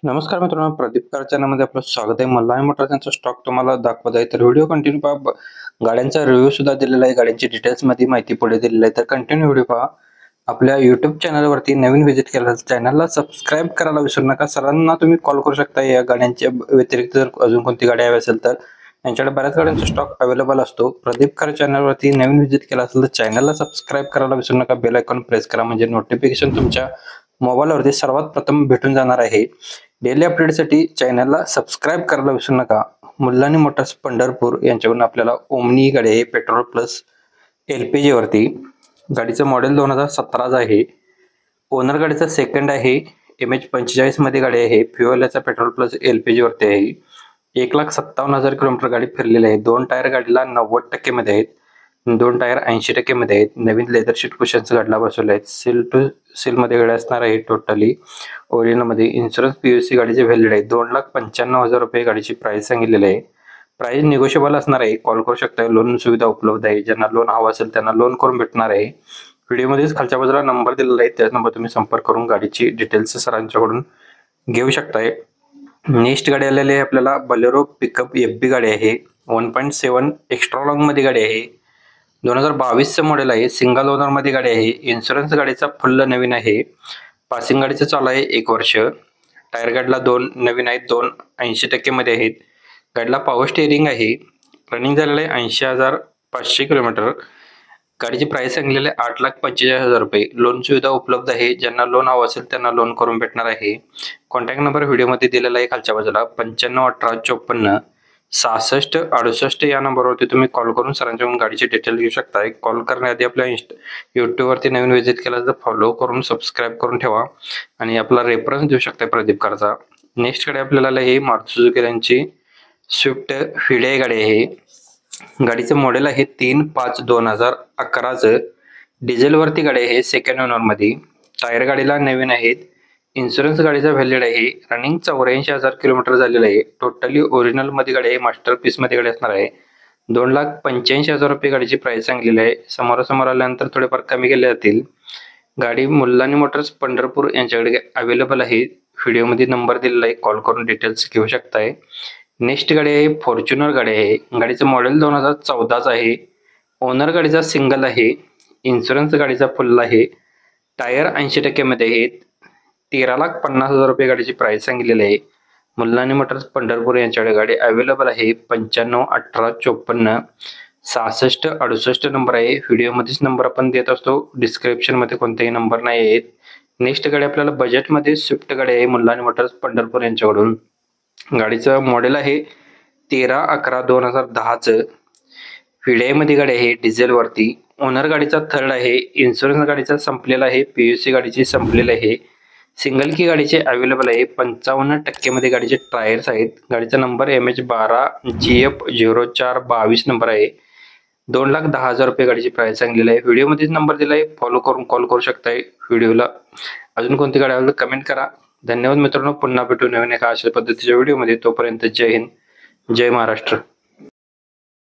नमस्कार मित्रांनो, प्रदीप कार चॅनलमध्ये आपलं स्वागत आहे. मल्हार मोटर्स यांचा स्टॉक तुम्हाला दाखवत आहे. तर व्हिडिओ कंटिन्यू पहा. गाड्यांचा रिव्ह्यू सुद्धा दिलेला आहे, गाड्यांची डिटेल्समध्ये माहिती पुढे दिलेली आहे. तर कंटिन्यू व्हिडिओ पहा. आपल्या यूट्यूब चॅनलवरती नवीन व्हिजिट केला चॅनलला सबस्क्राईब करायला विसरू नका. सरांना तुम्ही कॉल करू शकता. या गाड्यांच्या व्यतिरिक्त जर अजून कोणती गाडी हवी असेल तर यांच्याकडे बऱ्याच गाड्यांचा स्टॉक अवेलेबल असतो. प्रदीप कार चॅनलवरती नवीन व्हिजिट केला असेल तर चॅनलला सबस्क्राईब करायला विसरू नका. बेल आयकॉन प्रेस करा, म्हणजे नोटिफिकेशन तुमच्या मोबाईलवरती सर्वात प्रथम भेटून जाणार आहे. डेली अपडेटसाठी चॅनलला सबस्क्राईब करायला विसरू नका. मुल्हानी मोटर्स पंढरपूर यांच्याकडून आपल्याला ओमनी गाडी आहे, पेट्रोल प्लस LPG वरती. गाडीचं मॉडेल 2017 आहे. ओनर गाडीचा सेकंड आहे. MH45 मध्ये गाडी आहे. फ्युएल याचा पेट्रोल प्लस LPG वरती आहे. 1,57,000 किलोमीटर गाडी फिरलेली आहे. 2 टायर गाडीला 90% मध्ये आहेत. 2 टायर 80% मध्ये आहेत. नवीन लेदर शीट कुशन्स गाडीला बसवले आहेत. सील टू सील मध्ये गाडी असणार आहे. टोटली ओरिजिनल मध्ये इन्शुरन्स PUC गाडीचे व्हॅलिड आहे. 2,95,000 रुपये गाडीची प्राइस सांगितलेली आहे. प्राइस निगोशिएबल असणार आहे. कॉल करू शकता. लोन सुविधा उपलब्ध आहे. ज्यांना लोन हवं असेल त्यांना लोन करून भेटणार आहे. व्हिडिओमध्येच खालच्या बाजूला नंबर दिलेला आहे, त्याच नंबर तुम्ही संपर्क करून गाडीची डिटेल्स सरांच्याकडून घेऊ शकताय. नेक्स्ट गाडी आलेली आहे आपल्याला बलेरो पिकअप FB गाडी आहे. 1.7 एक्स्ट्रा लॉंग मध्ये गाडी आहे. 2022 मॉडेल आहे. सिंगल ओनर मध्ये गाडी आहे. इन्शुरन्स गाडीचा फुल्ल नवीन आहे. पासिंग गाडीचं चालू आहे 1 वर्ष. टायर गाडीला 2 नवीन आहेत. 2 80% मध्ये आहेत. गाडीला पॉवर स्टेअरिंग आहे. रनिंग झालेलं आहे 80,500 किलोमीटर. गाडीची प्राइस सांगलेली आहे 8,45,000 रुपये. लोन सुविधा उपलब्ध आहे. ज्यांना लोन हवं असेल त्यांना लोन करून भेटणार आहे. कॉन्टॅक्ट नंबर व्हिडिओमध्ये दिलेला आहे खालच्या बाजूला. 951854 6668 या नंबरवरती तुम्ही कॉल करून सरांच्याकडून गाडीची डिटेल घेऊ शकताय. कॉल करण्याआधी आपल्या युट्यूबवरती नवीन व्हिजिट केला तर फॉलो करून सबस्क्राईब करून ठेवा आणि आपला रेफरन्स देऊ शकताय प्रदीप कारचा. नेक्स्ट गाडी आपल्याला ही मारुती सुझुकी यांची स्विफ्ट FIDE गाडी आहे. गाडीचं मॉडेल आहे 3/5/2011चं. डिझेल वरती गाडी आहे. सेकंड ओनर मध्ये. टायर गाडीला नवीन आहेत. इन्शुरन्स गाडीचा व्हॅलिड आहे. रनिंग 84,000 किलोमीटर झालेलं आहे. टोटली ओरिजिनल मध्ये गाडी आहे. मास्टर पीस मध्ये गाडी असणार आहे. 2,85,000 रुपये गाडीची प्राइस सांगलेली आहे. समोरासमोर आल्यानंतर थोडेफार कमी केले जातील. गाडी मुल्हानी मोटर्स पंढरपूर यांच्याकडे अवेलेबल आहे. व्हिडिओमध्ये नंबर दिलेला आहे. कॉल करून डिटेल्स घेऊ शकताय. नेक्स्ट गाडी आहे फॉर्च्युनर गाडी आहे. गाडीचं मॉडेल 2014 आहे. ओनर गाडीचा सिंगल आहे. इन्शुरन्स गाडीचा फुल आहे. टायर 80% मध्ये आहेत. 13,50,000 रुपये गाडीची प्राइस सांगितलेली आहे. मुल्हानी मोटर्स पंढरपूर यांच्याकडे गाडी अवेलेबल आहे. 951854 6668 नंबर आहे. व्हिडिओमध्येच नंबर आपण देत असतो. डिस्क्रिप्शन मध्ये कोणतेही नंबर नाही आहेत. नेक्स्ट गाडी आपल्याला बजेटमध्ये स्विफ्ट गाडी आहे. मुल्हानी मोटर्स पंढरपूर यांच्याकडून. गाडीचं मॉडेल आहे 13/11/2010चं. FIDE मध्ये गाडी आहे. डिझेल वरती. ओनर गाडीचा थर्ड आहे. इन्शुरन्स गाडीचा संपलेला आहे. PUC गाडीची संपलेली आहे. सिंगल की गाडीचे अवेलेबल आहे. 55% मध्ये गाडीचे टायर्स आहेत. गाडीचा नंबर MH12 GF0422 नंबर आहे. 2,10,000 रुपये गाडीची प्राइस सांगलेली आहे. व्हिडिओमध्येच नंबर दिला आहे. फॉलो करून कॉल करू शकताय. व्हिडिओला अजून कोणती गाडी आवडली कमेंट करा. धन्यवाद मित्रांनो. पुन्हा भेटू नवीन एका अशा पद्धतीच्या व्हिडिओमध्ये. तोपर्यंत जय हिंद, जय महाराष्ट्र.